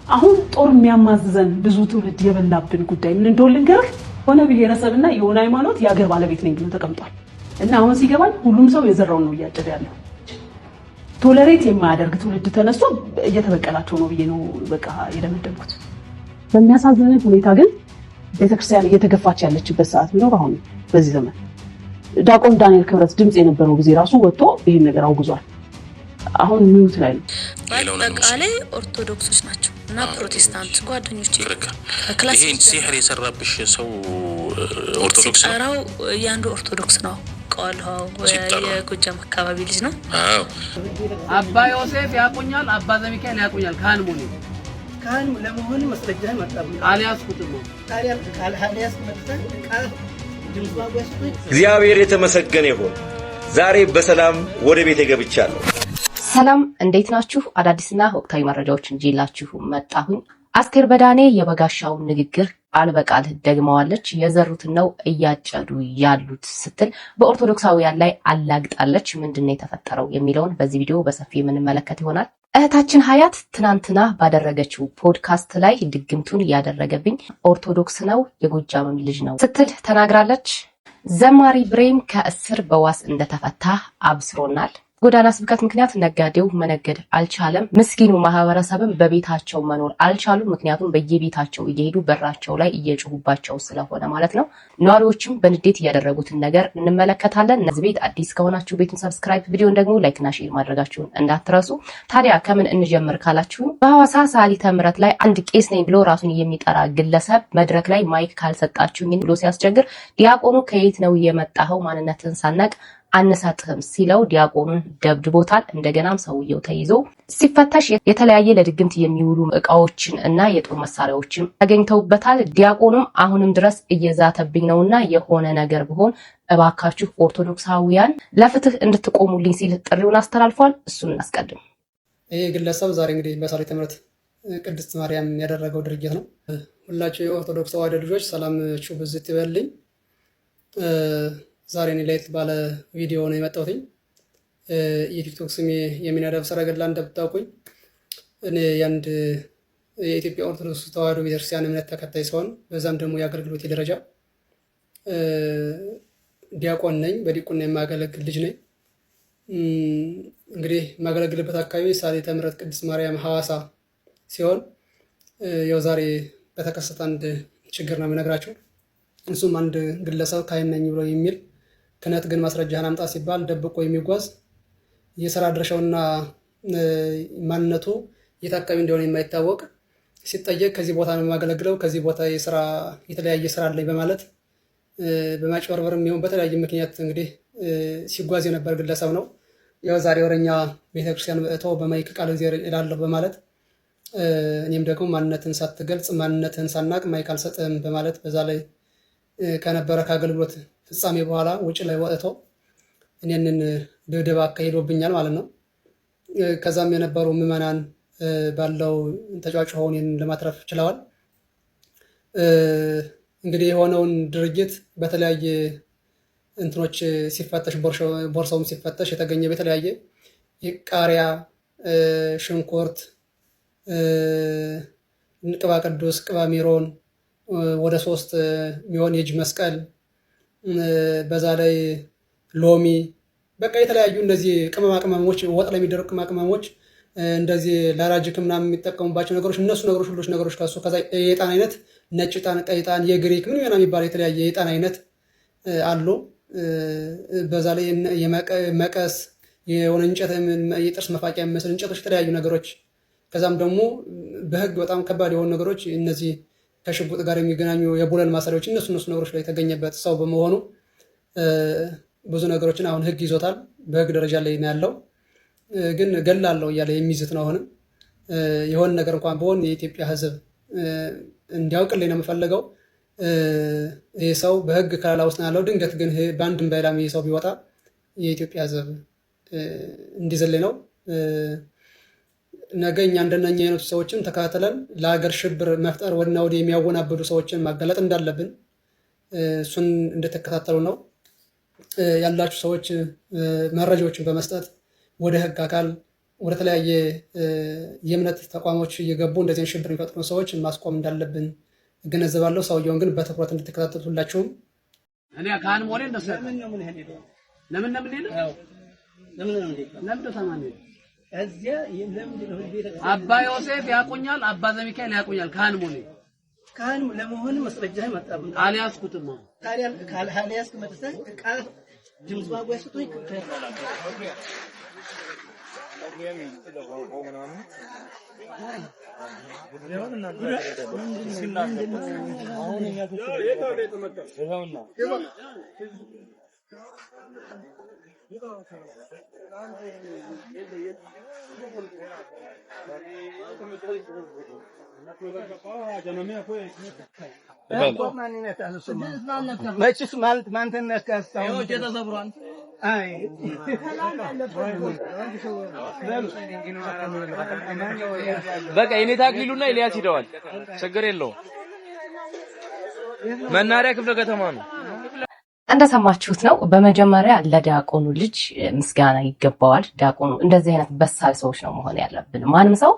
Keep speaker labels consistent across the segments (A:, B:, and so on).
A: አሁን ጦር የሚያማዝዘን ብዙ ትውልድ የበላብን ጉዳይ ምን እንደሆነ ልንገርህ። ሆነ ብሔረሰብና የሆነ ሃይማኖት የአገር ባለቤት ነኝ ብሎ ተቀምጧል እና አሁን ሲገባኝ ሁሉም ሰው የዘራውን ነው እያጨደ ያለው። ቶለሬት የማያደርግ ትውልድ ተነስቶ እየተበቀላቸው ነው ብዬ ነው በቃ የደመደምኩት። በሚያሳዝን ሁኔታ ግን ቤተክርስቲያን እየተገፋች ያለችበት ሰዓት ቢኖር አሁን በዚህ ዘመን ዲያቆን ዳንኤል ክብረት ድምጽ የነበረው ጊዜ ራሱ ወጥቶ ይሄን ነገር አውግዟል። አሁን ሚውት ላይ ነው።
B: በቃላይ ኦርቶዶክሶች ናቸው እና ፕሮቴስታንት ጓደኞች
C: ክላስ ይሄን ሲህር የሰራብሽ ሰው ኦርቶዶክስ ነው።
B: ያንዱ ኦርቶዶክስ ነው። ቃልሃው የጎጃም አካባቢ ልጅ ነው።
C: አዎ
D: አባ ዮሴፍ ያቁኛል፣ አባ ዘሚካኤል ያቁኛል። ካህን ሙሉ
E: ካህን ለመሆን መስለጃ መጣብኝ
D: አልያዝኩትም ነው
E: አልያዝ መጥተን ቃል ድምጽ
F: እግዚአብሔር የተመሰገነ ይሁን። ዛሬ በሰላም ወደ ቤት ገብቻለሁ።
G: ሰላም እንዴት ናችሁ? አዳዲስና ወቅታዊ መረጃዎችን ይዤላችሁ መጣሁኝ። አስቴር በዳኔ የበጋሻውን ንግግር ቃል በቃል ደግመዋለች። የዘሩትን ነው እያጨዱ ያሉት ስትል በኦርቶዶክሳውያን ላይ አላግጣለች። ምንድነው የተፈጠረው የሚለውን በዚህ ቪዲዮ በሰፊ የምንመለከት ይሆናል። እህታችን ሀያት ትናንትና ባደረገችው ፖድካስት ላይ ድግምቱን ያደረገብኝ ኦርቶዶክስ ነው የጎጃም ልጅ ነው ስትል ተናግራለች። ዘማሪ ብሬም ከእስር በዋስ እንደተፈታ አብስሮናል። ጎዳና ስብከት ምክንያት ነጋዴው መነገድ አልቻለም። ምስኪኑ ማህበረሰብም በቤታቸው መኖር አልቻሉም። ምክንያቱም በየቤታቸው እየሄዱ በራቸው ላይ እየጮሁባቸው ስለሆነ ማለት ነው። ነዋሪዎችም በንዴት እያደረጉትን ነገር እንመለከታለን። እነዚህ ቤት አዲስ ከሆናችሁ ቤቱን ሰብስክራይብ፣ ቪዲዮን ደግሞ ላይክና ሼር ማድረጋችሁን እንዳትረሱ። ታዲያ ከምን እንጀምር ካላችሁ በሐዋሳ ሰዓሊተ ምሕረት ላይ አንድ ቄስ ነኝ ብሎ ራሱን የሚጠራ ግለሰብ መድረክ ላይ ማይክ ካልሰጣችሁኝ ብሎ ሲያስቸግር ዲያቆኑ ከየት ነው የመጣኸው ማንነትን ሳናቅ አንሰጥህም ሲለው ዲያቆኑን ደብድቦታል። እንደገናም ሰውየው ተይዞ ሲፈተሽ የተለያየ ለድግምት የሚውሉ እቃዎችን እና የጦር መሳሪያዎችን ተገኝተውበታል። ዲያቆኑም አሁንም ድረስ እየዛተብኝ ነውና የሆነ ነገር ቢሆን እባካችሁ ኦርቶዶክሳውያን ለፍትህ እንድትቆሙልኝ ሲል ጥሪውን አስተላልፏል። እሱን እናስቀድም።
D: ይህ ግለሰብ ዛሬ እንግዲህ በሰዓሊተ ምሕረት ቅድስት ማርያም ያደረገው ድርጊት ነው። ሁላችሁ የኦርቶዶክስ ተዋሕዶ ልጆች ሰላማችሁ ብዝት ይበልኝ። ዛሬ እኔ ለየት ባለ ቪዲዮ ነው የመጣሁት። የቲክቶክ ስሜ የሚናደብ ሰረገላ እንደምታውቁኝ እኔ የአንድ የኢትዮጵያ ኦርቶዶክስ ተዋሕዶ ቤተክርስቲያን እምነት ተከታይ ሲሆን በዛም ደግሞ የአገልግሎት ደረጃ ዲያቆን ነኝ። በዲቁና የማገለግል ልጅ ነኝ። እንግዲህ የማገለግልበት አካባቢ ሰዓሊተ ምሕረት ቅድስት ማርያም ሐዋሳ ሲሆን ያው ዛሬ በተከሰተ አንድ ችግር ነው የምነግራቸው። እሱም አንድ ግለሰብ ካህን ነኝ ብሎ የሚል ክህነት ግን ማስረጃህን አምጣ ሲባል ደብቆ የሚጓዝ የሥራ ድርሻውና ማንነቱ የት አካባቢ እንደሆነ የማይታወቅ ሲጠየቅ ከዚህ ቦታ ነው የማገለግለው፣ ከዚህ ቦታ የተለያየ ስራ አለኝ በማለት በማጭበርበር የሚሆን በተለያየ ምክንያት እንግዲህ ሲጓዝ የነበር ግለሰብ ነው። ያው ዛሬ ወረኛ ቤተክርስቲያን መጥቶ በማይክ ቃል እግዚአብሔር እላለሁ በማለት እኔም ደግሞ ማንነትን ሳትገልጽ ማንነትን ሳናቅ ማይክ አልሰጥም በማለት በዛ ላይ ከነበረ ከአገልግሎት ፍጻሜ በኋላ ውጭ ላይ ወጥቶ እኔንን ድብደባ አካሂዶብኛል ማለት ነው። ከዛም የነበሩ ምዕመናን ባለው ተጫጭሆ እኔን ለማትረፍ ችለዋል። እንግዲህ የሆነውን ድርጊት በተለያየ እንትኖች ሲፈተሽ ቦርሳውም ሲፈተሽ የተገኘ በተለያየ ቃሪያ፣ ሽንኩርት፣ ቅባ ቅዱስ፣ ቅባ ሜሮን ወደ 3 የሚሆን የእጅ መስቀል በዛ ላይ ሎሚ በቃ የተለያዩ እንደዚህ ቅመማ ቅመሞች ወጥ ላይ የሚደረጉ ቅመማ ቅመሞች እንደዚህ ለራጅክ ምናምን የሚጠቀሙባቸው ነገሮች እነሱ ነገሮች ከሱ ከዛ የዕጣን አይነት ነጭ ዕጣን፣ ቀይ ዕጣን፣ የግሪክ ምን ይሆናል የሚባል የተለያየ የዕጣን አይነት አሉ። በዛ ላይ መቀስ፣ የሆነ እንጨት የጥርስ መፋቂያ የሚመስል እንጨቶች፣ የተለያዩ ነገሮች ከዛም ደግሞ በህግ በጣም ከባድ የሆኑ ነገሮች እነዚህ ከሽጉጥ ጋር የሚገናኙ የቡለን ማሰሪያዎች እነሱ ነገሮች ላይ የተገኘበት ሰው በመሆኑ ብዙ ነገሮችን አሁን ህግ ይዞታል። በህግ ደረጃ ላይ ነው ያለው። ግን ገላለሁ እያለ የሚይዝት ነው። አሁንም የሆነ ነገር እንኳን ቢሆን የኢትዮጵያ ህዝብ እንዲያውቅልኝ ነው የምፈልገው። ይህ ሰው በህግ ከለላ ውስጥ ነው ያለው። ድንገት ግን በአንድም በሌላም ይህ ሰው ቢወጣ የኢትዮጵያ ህዝብ እንዲዘልኝ ነው። ነገ እኛ እንደነኛ አይነቱ ሰዎችን ተከታተለን ለሀገር ሽብር መፍጠር ወድና ወዲህ የሚያወናብዱ ሰዎችን ማጋለጥ እንዳለብን እሱን እንደተከታተሉ ነው ያላችሁ ሰዎች መረጃዎችን በመስጠት ወደ ህግ አካል ወደ ተለያየ የእምነት ተቋሞች እየገቡ እንደዚህ ሽብር የሚፈጥሩ ሰዎች ማስቆም እንዳለብን እገነዘባለሁ። ሰውየውን ግን በትኩረት እንድትከታተሉላችሁም
H: እኔ ካህን ሞሬ እንደሰለ ለምን
E: እዚያ ለምን
H: አባ ዮሴፍ ያቆኛል፣ አባ ዘሚካኤል ያቆኛል። ካህን
E: ለመሆን መስረጃ መጣብኝ።
H: አልያዝኩትም።
E: ታዲያ ካልያዝክ መጥተህ ቃል ድምጽ ማጓያ ስጡኝ። መችስ ማለት ማንተን ነካስታው ተሰብሯል። አይ
I: በቃ የኔ ታክሊሉና ኤልያስ ሄደዋል። ችግር የለውም። መናሪያ ክፍለ ከተማ ነው።
G: እንደሰማችሁት ነው። በመጀመሪያ ለዲያቆኑ ልጅ ምስጋና ይገባዋል። ዲያቆኑ እንደዚህ አይነት በሳል ሰዎች ነው መሆን ያለብን። ማንም ሰው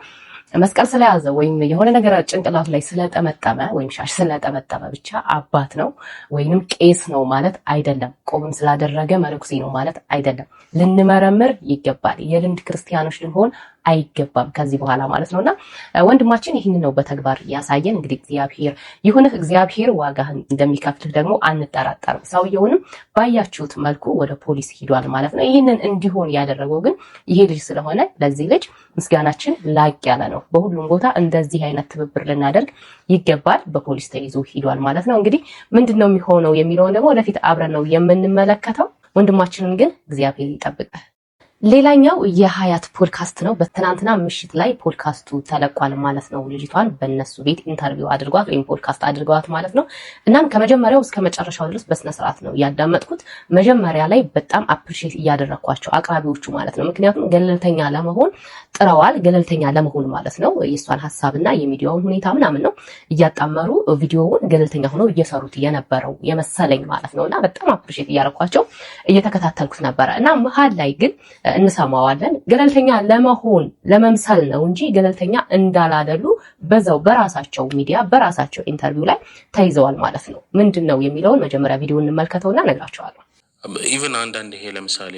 G: መስቀል ስለያዘ ወይም የሆነ ነገር ጭንቅላቱ ላይ ስለጠመጠመ ወይም ሻሽ ስለጠመጠመ ብቻ አባት ነው ወይንም ቄስ ነው ማለት አይደለም። ቆብም ስላደረገ መነኩሴ ነው ማለት አይደለም። ልንመረምር ይገባል። የልምድ ክርስቲያኖች ልንሆን አይገባም ከዚህ በኋላ ማለት ነውና ወንድማችን ይህን ነው በተግባር ያሳየን። እንግዲህ እግዚአብሔር ይሁንህ፣ እግዚአብሔር ዋጋህን እንደሚከፍልህ ደግሞ አንጠራጠርም። ሰውየውንም ባያችሁት መልኩ ወደ ፖሊስ ሂዷል ማለት ነው። ይህንን እንዲሆን ያደረገው ግን ይሄ ልጅ ስለሆነ ለዚህ ልጅ ምስጋናችን ላቅ ያለ ነው። በሁሉም ቦታ እንደዚህ አይነት ትብብር ልናደርግ ይገባል። በፖሊስ ተይዞ ሂዷል ማለት ነው። እንግዲህ ምንድነው የሚሆነው የሚለውን ደግሞ ወደፊት አብረን ነው የምንመለከተው። ወንድማችንን ግን እግዚአብሔር ይጠብቃል። ሌላኛው የሀያት ፖድካስት ነው። በትናንትና ምሽት ላይ ፖድካስቱ ተለቋል ማለት ነው። ልጅቷን በእነሱ ቤት ኢንተርቪው አድርጓት ወይም ፖድካስት አድርገዋት ማለት ነው። እናም ከመጀመሪያው እስከ መጨረሻው ድረስ በስነ ስርዓት ነው ያዳመጥኩት። መጀመሪያ ላይ በጣም አፕሪሼት እያደረኳቸው አቅራቢዎቹ ማለት ነው። ምክንያቱም ገለልተኛ ለመሆን ጥረዋል። ገለልተኛ ለመሆን ማለት ነው የእሷን ሀሳብና የሚዲያውን ሁኔታ ምናምን ነው እያጣመሩ ቪዲዮውን ገለልተኛ ሆነው እየሰሩት የነበረው የመሰለኝ ማለት ነው። እና በጣም አፕሪሼት እያደረኳቸው እየተከታተልኩት ነበረ እና መሀል ላይ ግን እንሰማዋለን ገለልተኛ ለመሆን ለመምሰል ነው እንጂ ገለልተኛ እንዳላደሉ በዛው በራሳቸው ሚዲያ በራሳቸው ኢንተርቪው ላይ ተይዘዋል ማለት ነው። ምንድነው የሚለውን መጀመሪያ ቪዲዮ እንመልከተውና ነግራቸዋለሁ።
C: ኢቭን አንዳንድ ይሄ ለምሳሌ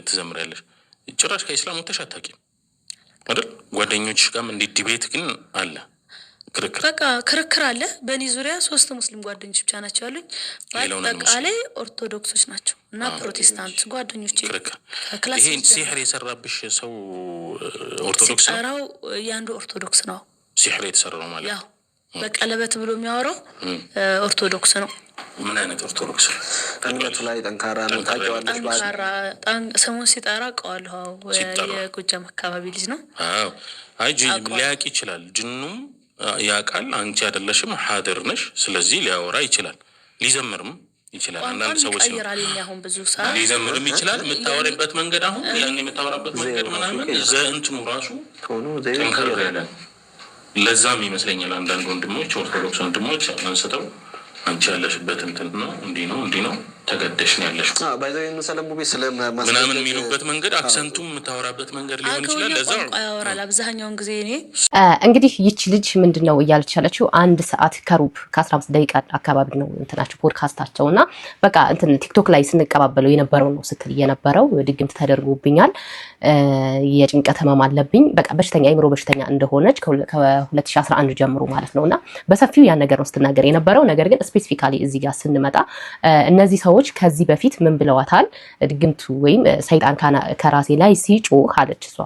C: ተዘምሪያለሽ ጭራሽ ከኢስላም ወጥተሽ አታውቂም አይደል? ጓደኞችሽ ጋርም እንዲህ ዲቤት ግን አለ፣
B: ክርክር አለ። በእኔ ዙሪያ 3 ሙስሊም ጓደኞች ብቻ ናቸው ያሉኝ። በአጠቃላይ ኦርቶዶክሶች ናቸው እና ፕሮቴስታንት ጓደኞች።
C: ይሄን ሲህር የሰራብሽ ሰው ኦርቶዶክስ ነው?
B: ያንዱ ኦርቶዶክስ ነው
C: ሲህር የተሰራው ማለት
B: ያው በቀለበት ብሎ የሚያወራው ኦርቶዶክስ ነው።
C: ምን አይነት ኦርቶዶክስ?
J: እምነቱ ላይ ጠንካራ ነው። ታውቂዋለሽ?
B: ስሙን ሲጠራ ቀዋለሁ። የጎጃም አካባቢ ልጅ ነው።
C: አዎ አይ ሊያውቅ ይችላል። ጅኑም ያውቃል። አንቺ አይደለሽም ሀድር ነሽ። ስለዚህ ሊያወራ ይችላል፣ ሊዘምርም ይችላል። አንዳንድ ሰዎች
B: አሁን ብዙ ሰዓት
C: ሊዘምርም ይችላል። የምታወሪበት መንገድ አሁን ያን የምታወራበት መንገድ ምናምን እንትኑ ራሱ ጠንከር ያለ ለዛም ይመስለኛል አንዳንድ ወንድሞች ኦርቶዶክስ ወንድሞች አንስተው አንቺ ያለሽበት እንትን ነው እንዲህ ነው ተገደሽ ነው ያለሽ
J: ባይዘው የመሰለሙ ቤት
C: ምናምን የሚሉበት መንገድ አክሰንቱም የምታወራበት መንገድ ሊሆን ይችላል። ለዛ
B: ያወራል አብዛኛውን ጊዜ። እኔ
G: እንግዲህ ይቺ ልጅ ምንድነው እያለች ያለችው 1 ሰዓት ከሩብ ከ15 ደቂቃ አካባቢ ነው እንትናቸው ፖድካስታቸውና በቃ እንትን ቲክቶክ ላይ ስንቀባበለው የነበረው ነው ስትል የነበረው ድግምት ተደርጎብኛል፣ የጭንቀት ህመም አለብኝ፣ በቃ በሽተኛ አይምሮ በሽተኛ እንደሆነች ከ2011 ጀምሮ ማለት ነውና በሰፊው ያን ነገር ነው ስትናገር የነበረው። ነገር ግን ስፔሲፊካሊ እዚህ ጋር ስንመጣ እነዚህ ሰዎች ከዚህ በፊት ምን ብለዋታል? ድግምቱ ወይም ሰይጣን ከራሴ ላይ ሲጮህ አለች እሷ።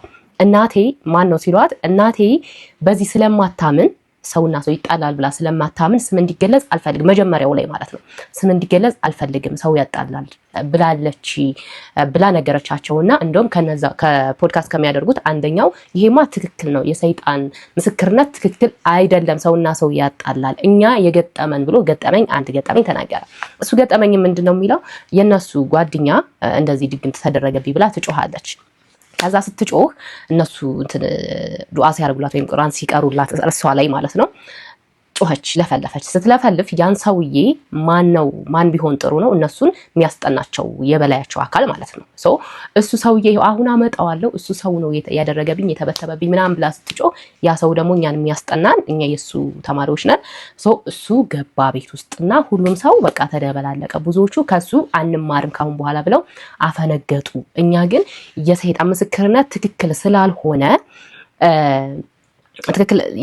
G: እናቴ ማን ነው ሲሏት፣ እናቴ በዚህ ስለማታምን ሰውና ሰው ይጣላል ብላ ስለማታምን ስም እንዲገለጽ አልፈልግም፣ መጀመሪያው ላይ ማለት ነው ስም እንዲገለጽ አልፈልግም፣ ሰው ያጣላል ብላለች ብላ ነገረቻቸውና እንደውም ከነዛ ከፖድካስት ከሚያደርጉት አንደኛው ይሄማ ትክክል ነው፣ የሰይጣን ምስክርነት ትክክል አይደለም፣ ሰውና ሰው ያጣላል፣ እኛ የገጠመን ብሎ አንድ ገጠመኝ ተናገረ። እሱ ገጠመኝ ምንድነው የሚለው የነሱ ጓደኛ እንደዚህ ድግምት ተደረገብኝ ብላ ትጮሃለች። ከዛ ስትጮህ እነሱ እንትን ዱዓ ሲያርጉላት ወይም ቁርአን ሲቀሩላት እርሷ ላይ ማለት ነው ጮኸች፣ ለፈለፈች። ስትለፈልፍ ያን ሰውዬ ማን ቢሆን ጥሩ ነው? እነሱን የሚያስጠናቸው የበላያቸው አካል ማለት ነው። እሱ ሰውዬ አሁን አመጣዋለሁ እሱ ሰው ነው ያደረገብኝ የተበተበብኝ ምናምን ብላ ስትጮህ ያ ሰው ደግሞ እኛን የሚያስጠናን እኛ የሱ ተማሪዎች ነን። እሱ ገባ ቤት ውስጥና ሁሉም ሰው በቃ ተደበላለቀ። ብዙዎቹ ከሱ አንማርም ካሁን በኋላ ብለው አፈነገጡ። እኛ ግን የሰይጣን ምስክርነት ትክክል ስላልሆነ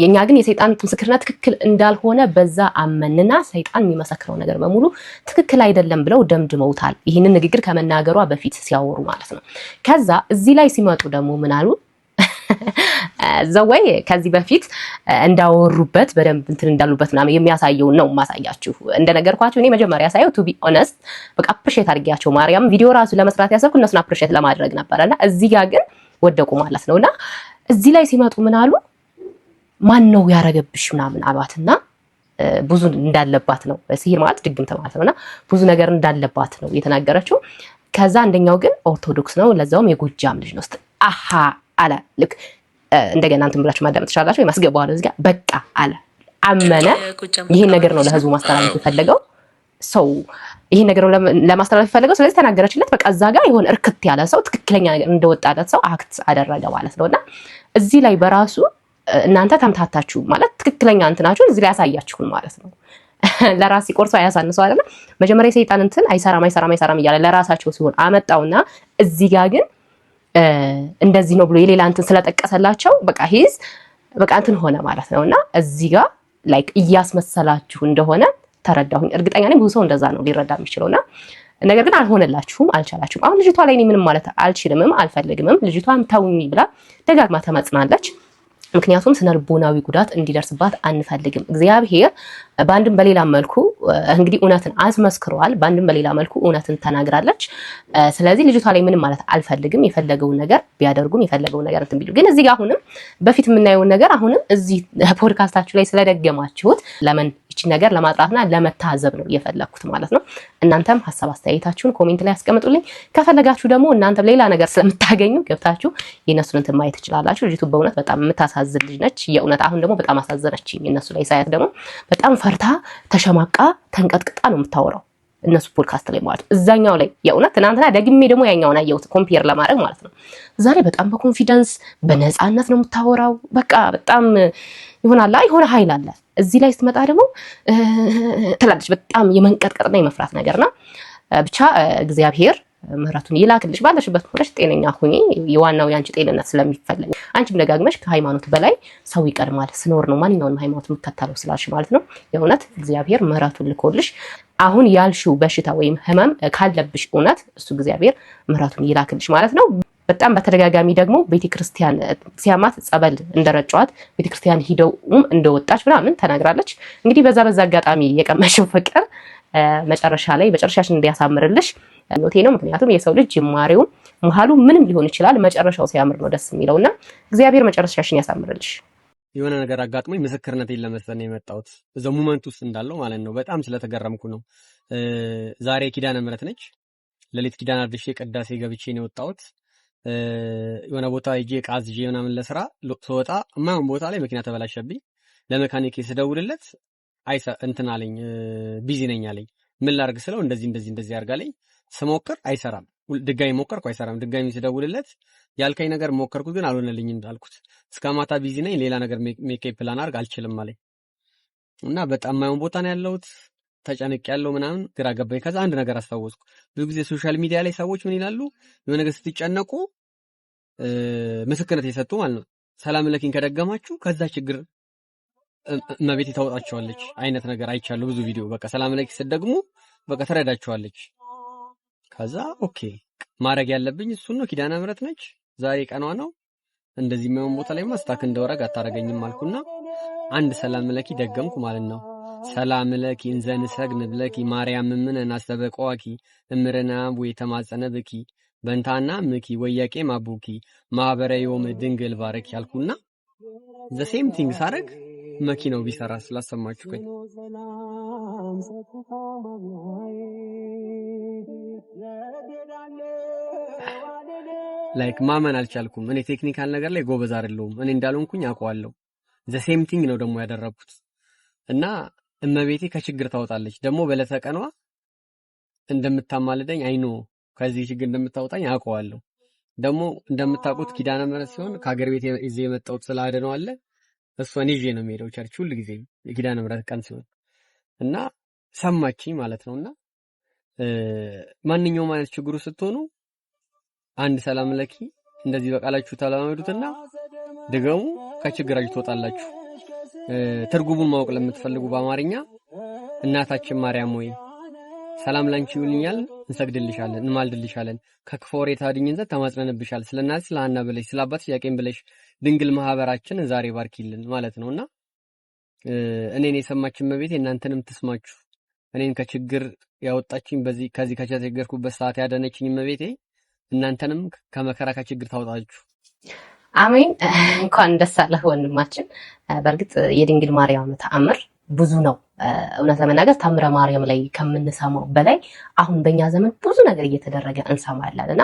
G: የኛ ግን የሰይጣን ምስክርነት ትክክል እንዳልሆነ በዛ አመንና ሰይጣን የሚመሰክረው ነገር በሙሉ ትክክል አይደለም ብለው ደምድመውታል። ይህንን ንግግር ከመናገሯ በፊት ሲያወሩ ማለት ነው። ከዛ እዚህ ላይ ሲመጡ ደግሞ ምን አሉ? ዘወይ ከዚህ በፊት እንዳወሩበት በደንብ እንትን እንዳሉበት ምናምን የሚያሳየውን ነው ማሳያችሁ። እንደነገርኳችሁ እኔ መጀመሪያ ሳየው ቱ ቢ ኦነስት በቃ አፕሪሼት አድርጌያቸው ማርያም ቪዲዮ ራሱ ለመስራት ያሰብኩ እነሱን አፕሪሼት ለማድረግ ነበርና እዚህ ጋር ግን ወደቁ ማለት ነውና እዚህ ላይ ሲመጡ ምን አሉ? ማን ነው ያረገብሽ ምናምን አሏትና ብዙ እንዳለባት ነው ሲሄድ ማለት ድግምት ማለት ነውና ብዙ ነገር እንዳለባት ነው የተናገረችው። ከዛ አንደኛው ግን ኦርቶዶክስ ነው ለዛውም የጎጃም ልጅ ነው። አሃ አለ ልክ እንደገና እንትን ብላችሁ ማዳመጥ ትችላላችሁ። የማስገባው እዚህ ጋር በቃ አለ አመነ። ይሄን ነገር ነው ለህዝቡ ማስተላለፍ የፈለገው ሰው ይሄን ነገር ነው ለማስተላለፍ የፈለገው። ስለዚህ ተናገረችለት። በቃ እዛ ጋር የሆነ እርክት ያለ ሰው ትክክለኛ ነገር እንደወጣለት ሰው አክት አደረገ ማለት ነውና እዚህ ላይ በራሱ እናንተ ተምታታችሁ ማለት ትክክለኛ እንትናችሁ እዚህ ላይ ያሳያችሁን ማለት ነው። ለራስ ቆርሶ ያሳንሰው አይደለ? መጀመሪያ ሰይጣን እንትን አይሰራም እያለ ለራሳቸው ሲሆን አመጣውና እዚህ ጋር ግን እንደዚህ ነው ብሎ የሌላ እንትን ስለጠቀሰላቸው በቃ በቃ እንትን ሆነ ማለት ነውና እዚህ ጋር ላይክ እያስመሰላችሁ እንደሆነ ተረዳሁኝ። እርግጠኛ ነኝ ብዙ ሰው እንደዛ ነው ሊረዳ የሚችለውና ነገር ግን አልሆነላችሁም፣ አልቻላችሁም። አሁን ልጅቷ ላይ እኔ ምንም ማለት አልችልምም አልፈልግምም። ልጅቷም ተውኝ ብላ ደጋግማ ተመጽናለች። ምክንያቱም ስነልቦናዊ ጉዳት እንዲደርስባት አንፈልግም። እግዚአብሔር በአንድም በሌላ መልኩ እንግዲህ እውነትን አስመስክሯል። በአንድም በሌላ መልኩ እውነትን ተናግራለች። ስለዚህ ልጅቷ ላይ ምንም ማለት አልፈልግም። የፈለገውን ነገር ቢያደርጉም የፈለገውን ነገር እንትን ቢሉ ግን እዚህ ጋር አሁንም በፊት የምናየውን ነገር አሁንም እዚህ ፖድካስታችሁ ላይ ስለደገማችሁት ለምን እቺ ነገር ለማጥራትና ለመታዘብ ነው የፈለኩት ማለት ነው። እናንተም ሐሳብ አስተያየታችሁን ኮሜንት ላይ አስቀምጡልኝ። ከፈለጋችሁ ደግሞ እናንተም ሌላ ነገር ስለምታገኙ ገብታችሁ የነሱን እንትን ማየት ትችላላችሁ። ልጅቱ በእውነት በጣም የምታሳዝን ልጅ ነች። የእውነት አሁን ደግሞ በጣም አሳዘነችኝ። የነሱ ላይ ሳያት ደግሞ በጣም ፈርታ ተሸማቃ ተንቀጥቅጣ ነው የምታወራው እነሱ ፖድካስት ላይ ማለት እዛኛው ላይ የእውነት ትናንትና ደግሜ ደግሞ ያኛውን አየሁት ኮምፔር ለማድረግ ማለት ነው። ዛሬ በጣም በኮንፊደንስ በነፃነት ነው የምታወራው። በቃ በጣም ይሆናል የሆነ ኃይል አለ። እዚህ ላይ ስትመጣ ደግሞ ትላለች በጣም የመንቀጥቀጥና የመፍራት ነገርና ብቻ እግዚአብሔር ምህረቱን ይላክልሽ። ባለሽበት ሆነሽ ጤነኛ ሁኚ። የዋናው ያንቺ ጤንነት ስለሚፈለግ አንቺም ደጋግመሽ ከሃይማኖት በላይ ሰው ይቀድማል ስኖር ነው ማንኛውንም ሃይማኖት የምትከተለው ስላልሽ ማለት ነው። የእውነት እግዚአብሔር ምህረቱን ልኮልሽ አሁን ያልሽው በሽታ ወይም ህመም ካለብሽ እውነት እሱ እግዚአብሔር ምህረቱን ይላክልሽ ማለት ነው። በጣም በተደጋጋሚ ደግሞ ቤተክርስቲያን ሲያማት ጸበል እንደረጫዋት ቤተክርስቲያን ሂደውም እንደወጣች ምናምን ተናግራለች። እንግዲህ በዛ አጋጣሚ የቀመሽው ፍቅር መጨረሻ ላይ መጨረሻሽን እንዲያሳምርልሽ ኖቴ ነው። ምክንያቱም የሰው ልጅ ጅማሬው መሃሉ ምንም ሊሆን ይችላል፣ መጨረሻው ሲያምር ነው ደስ የሚለውና እግዚአብሔር መጨረሻሽን ያሳምርልሽ።
K: የሆነ ነገር አጋጥሞኝ ምስክርነቴን ለመስጠት ነው የመጣሁት እዛው ሞመንት ውስጥ እንዳለው ማለት ነው። በጣም ስለተገረምኩ ነው። ዛሬ ኪዳነ ምሕረት ነች። ለሊት ኪዳነ አድርሼ ቅዳሴ ገብቼ ነው የወጣሁት። የሆነ ቦታ ሄጄ ቃዝጄ ምናምን ለስራ ስወጣ የማይሆን ቦታ ላይ መኪና ተበላሸብኝ። ለመካኒክ ስደውልለት እንትን አለኝ ቢዚ ነኝ አለኝ። ምን ላድርግ ስለው እንደዚህ አድርጋለኝ። ስሞክር አይሰራም። ድጋሚ ሞከርኩ አይሰራም። ድጋሚ ስደውልለት ያልከኝ ነገር ሞከርኩት ግን አልሆነልኝም እንዳልኩት እስከ ማታ ቢዚ ነኝ፣ ሌላ ነገር ሜካፕ ፕላን አድርግ አልችልም አለኝ እና በጣም የማይሆን ቦታ ነው ያለሁት። ተጨንቅ ያለው ምናምን ግራ ገባኝ። ከዛ አንድ ነገር አስታወስኩ። ብዙ ጊዜ ሶሻል ሚዲያ ላይ ሰዎች ምን ይላሉ? የሆነ ነገር ስትጨነቁ ምስክርነት የሰጡ ማለት ነው ሰላም ለኪን ከደገማችሁ ከዛ ችግር እመቤቴ ታወጣቸዋለች አይነት ነገር አይቻለሁ ብዙ ቪዲዮ። በቃ ሰላም ለኪ ስትደግሙ በቃ ተረዳቸዋለች። ከዛ ኦኬ ማድረግ ያለብኝ እሱን ነው። ኪዳነ ምሕረት ነች፣ ዛሬ ቀኗ ነው። እንደዚህ የማይሆን ቦታ ላይ ማስታክ እንደወረግ አታረገኝም አልኩና አንድ ሰላም ለኪ ደገምኩ ማለት ነው። ሰላም ለኪ እንዘን ሰግን ብለኪ ማርያም ምን እናስተበቀዋኪ እምረና ወይ ተማጸነ ብኪ በእንታና ምኪ ወያቄ ማቡኪ ማህበረ ዮም ድንግል ባረክ ያልኩና ዘ ሴም ቲንግ ሳረግ መኪናው ቢሰራ ስላሰማችሁ ከኝ ላይክ ማመን አልቻልኩም። እኔ ቴክኒካል ነገር ላይ ጎበዝ አይደለሁም። እኔ እንዳልሆንኩኝ አውቀዋለሁ። ዘ ሴም ቲንግ ነው ደግሞ ያደረኩት። እና እመቤቴ ከችግር ታወጣለች። ደግሞ በለተቀኗ እንደምታማልደኝ አይኖ ከዚህ ችግር እንደምታወጣኝ አውቀዋለሁ። ደግሞ እንደምታውቁት ኪዳነ ምህረት ሲሆን ከሀገር ቤት ይዤ የመጣሁት ስለ አድነው አለ እሷን ይዤ ነው የምሄደው ቸርች ሁሉ ጊዜ የኪዳነ ምህረት ቀን ሲሆን እና ሰማችኝ ማለት ነውና ማንኛውም አይነት ችግሩ ስትሆኑ አንድ ሰላም ለኪ እንደዚህ በቃላችሁ ተለማመዱትና ድገሙ ከችግራችሁ ትወጣላችሁ። ትርጉሙን ማወቅ ለምትፈልጉ በአማርኛ እናታችን ማርያም ሆይ ሰላም ላንቺ ይሁንኛል፣ እንሰግድልሻለን፣ እንማልድልሻለን፣ ከክፉ ወሬ ታድኝን ዘንድ ተማጽነንብሻል። ስለናት ስለሐና ብለሽ ስለአባትሽ ያቄም ብለሽ ድንግል ማህበራችን ዛሬ ባርኪልን ማለት ነውና እኔን የሰማችን እመቤቴ እናንተንም ትስማችሁ። እኔን ከችግር ያወጣችኝ ከዚህ ከቸገርኩበት ሰዓት ያዳነችኝ እመቤቴ እናንተንም ከመከራ ከችግር ታወጣችሁ።
G: አሜን። እንኳን ደስ አለህ ወንድማችን። በእርግጥ የድንግል ማርያም ተአምር ብዙ ነው። እውነት ለመናገር ታምረ ማርያም ላይ ከምንሰማው በላይ አሁን በእኛ ዘመን ብዙ ነገር እየተደረገ እንሰማለን እና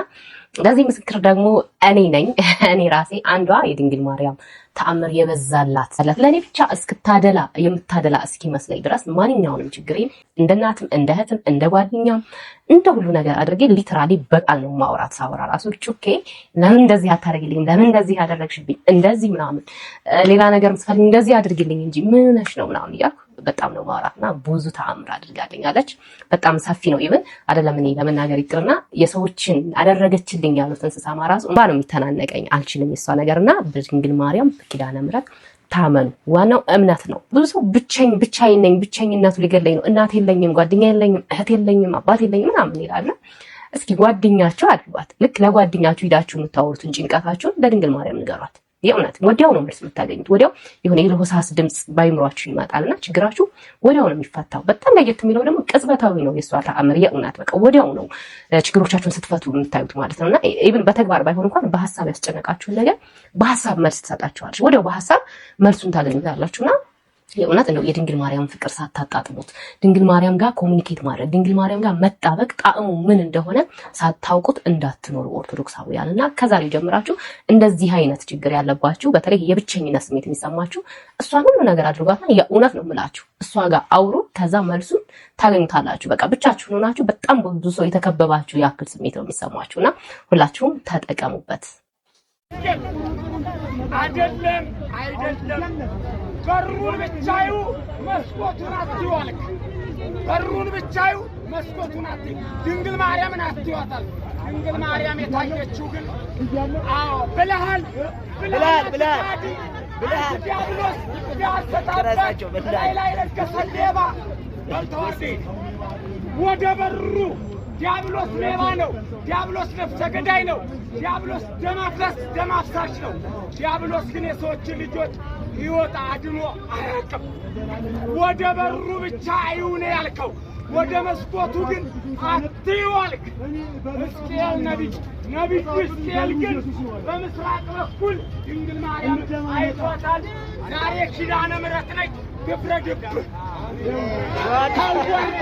G: ለዚህ ምስክር ደግሞ እኔ ነኝ። እኔ ራሴ አንዷ የድንግል ማርያም ተአምር የበዛላት ለእኔ ብቻ እስክታደላ የምታደላ እስኪመስለኝ ድረስ ማንኛውንም ችግሬን እንደ እናትም እንደ እህትም እንደ ጓደኛም እንደ ሁሉ ነገር አድርጌ ሊትራሊ በቃል ነው ማውራት። ሳወራ ራሱ ጩኬ ለምን እንደዚህ አታደርግልኝ፣ ለምን እንደዚህ ያደረግሽብኝ፣ እንደዚህ ምናምን ሌላ ነገር ምሳሌ እንደዚህ አድርግልኝ እንጂ ምን ነሽ ነው ምናምን እያልኩ በጣም ነው ማውራትና ብዙ ተአምር አድርጋለች። በጣም ሰፊ ነው። ይብን አይደለም እኔ ለመናገር ይቅርና የሰዎችን አደረገችልኝ ያሉትን ስሰማ ራሱ እንባ ነው የሚተናነቀኝ። አልችልም የሷ ነገርና በድንግል ማርያም በኪዳነ ምህረት ታመኑ። ዋናው እምነት ነው። ብዙ ሰው ብቻዬን ነኝ፣ ብቸኝነቱ ሊገለኝ ነው፣ እናት የለኝም፣ ጓደኛ የለኝም፣ እህት የለኝም፣ አባት የለኝም ምናምን ይላል። እስኪ ጓደኛችሁ አድርጓት። ልክ ለጓደኛችሁ ሂዳችሁ የምታወሩትን ጭንቀታችሁን ለድንግል ማርያም ንገሯት። የእውነት ወዲያው ነው መልስ የምታገኙት። ወዲያው የሆነ የለሆሳስ ድምጽ ባይምሯችሁ ይመጣልና ችግራችሁ ወዲያው ነው የሚፈታው። በጣም ለየት የሚለው ደግሞ ቅጽበታዊ ነው የሷ ተአምር። የእውነት በቃ ወዲያው ነው ችግሮቻችሁን ስትፈቱ የምታዩት ማለት ነውና ኢቭን በተግባር ባይሆን እንኳን በሐሳብ ያስጨነቃችሁን ነገር በሐሳብ መልስ ትሰጣችኋለች። ወዲያው በሐሳብ መልሱን ታገኙታላችሁና የእውነት ነው የድንግል ማርያም ፍቅር ሳታጣጥሙት ድንግል ማርያም ጋር ኮሙኒኬት ማድረግ ድንግል ማርያም ጋር መጣበቅ ጣዕሙ ምን እንደሆነ ሳታውቁት እንዳትኖሩ ኦርቶዶክሳውያንና ከዛሬ ጀምራችሁ እንደዚህ አይነት ችግር ያለባችሁ በተለይ የብቸኝነት ስሜት የሚሰማችሁ እሷን ሁሉ ነገር አድርጓታል። የእውነት ነው የምላችሁ እሷ ጋር አውሩ፣ ከዛ መልሱን ታገኙታላችሁ። በቃ ብቻችሁን ሆናችሁ በጣም ብዙ ሰው የተከበባችሁ ያክል ስሜት ነው የሚሰማችሁና ሁላችሁም ተጠቀሙበት።
L: አይደለም በሩን ብቻዩ መስኮቱን አትዋልክ። በሩን ብቻዩ መስኮቱን አትይ። ድንግል ማርያምን አትዋታል። ድንግል ማርያም የታየችው ግን ብለሃል ዲያብሎስ ዲያሰታበት ላይ ለገሰ ሌባ በልተዋዴ ወደ በሩ ዲያብሎስ ሌባ ነው። ዲያብሎስ ነፍሰ ገዳይ ነው። ዲያብሎስ ደም አፍሳሽ ነው። ዲያብሎስ ግን የሰዎችን ልጆች ሕይወት አድኖ አያውቅም። ወደ በሩ ብቻ አይሁን ያልከው ወደ መስኮቱ ግን አትይዋልክ። ሕዝቅኤል ነቢዩ ሕዝቅኤል ግን በምስራቅ በኩል ድንግል ማርያም አይቷታል። ዛሬ ኪዳነ ምህረት ነች። ግብረ ግብ ታወርድ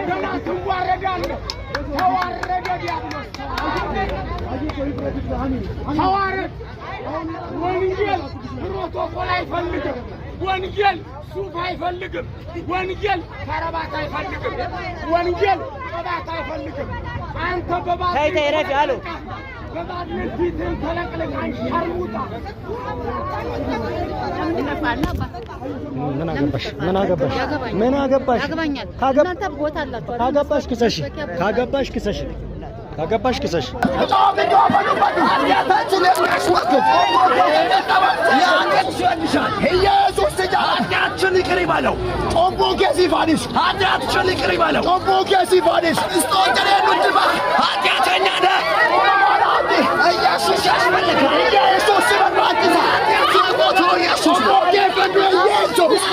L: ገና ትዋረዳለህ። ተዋረደ ዲያብሎስ ተዋረድ። ወንጌል ፕሮቶኮል አይፈልግም። ወንጌል ሱፍ አይፈልግም። ወንጌል ከረባት አይፈልግም። ወንጌል ቅባት አይፈልግም። አንተ በባድን ፊትን ተለቅልቃን ሸርሙጣ
M: ምን አገባሽ? ካገባሽ ክሰሽ ኢየሱስ ኃጢአትሽን ይቅር ይበለው። ጦቦ ጌሲፋኒስ ኃጢአትሽን ይቅር ይበለው። ጦቦ ጌሲፋኒስ ስጦንጀሌኑድባ ኃጢአተኛ ነህ። ኢየሱስ ያስፈልጋል። ኢየሱስ በማጥፋ ሞቶ ኢየሱስ ጌፈንዶ ኢየሱስ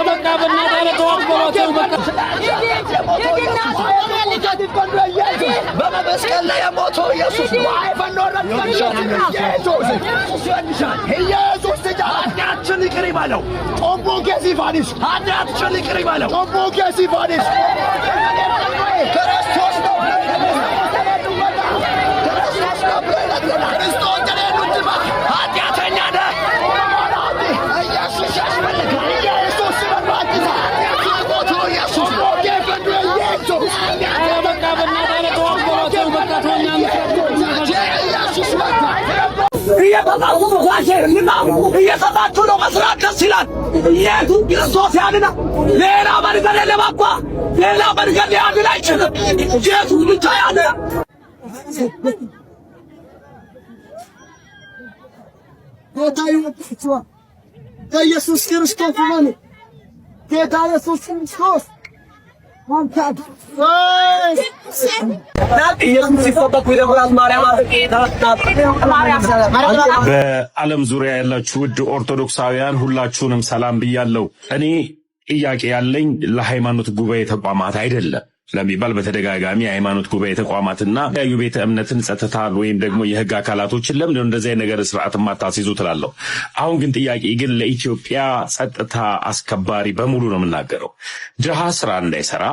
M: በቃ በእናታለ ተዋቅበሏቸው በመስቀል ላይ የሞተው ኢየሱስ ኢየሱስ ኃጢአትሽን ይቅር ይበለው። ጦቦ ጌሲፋኒስ ኃጢአትሽን ይቅር ይበለው። ጦቦ ጌሲፋኒስ ክርስቶስ ነው። ኃጢአተኛ ነህ። ኢየሱስ ያስፈልጋል። ኢየሱስ በማጥፋ
L: እየተጣጡ ዋሽርና እየተጣጡ ነው መስራት ደስ ይላል። ኢየሱስ ክርስቶስ ያድና። ሌላ መንገድ የለም አባ፣ ሌላ መንገድ ሊያድን አይችልም። ኢየሱስ ብቻ ያድና። ጌታ ይመስገን። ኢየሱስ ክርስቶስ ነው። ጌታ ኢየሱስ ክርስቶስ
N: በዓለም ዙሪያ ያላችሁ ውድ ኦርቶዶክሳውያን ሁላችሁንም ሰላም ብያለሁ። እኔ ጥያቄ ያለኝ ለሃይማኖት ጉባኤ ተቋማት አይደለም ለሚባል በተደጋጋሚ የሃይማኖት ጉባኤ ተቋማትና ያዩ ቤተ እምነትን ጸጥታ ወይም ደግሞ የህግ አካላቶችን ለምን እንደዚህ አይነት ነገር ስርዓት ማታስይዙ ትላለሁ። አሁን ግን ጥያቄ ግን ለኢትዮጵያ ጸጥታ አስከባሪ በሙሉ ነው የምናገረው። ድሃ ስራ እንዳይሰራ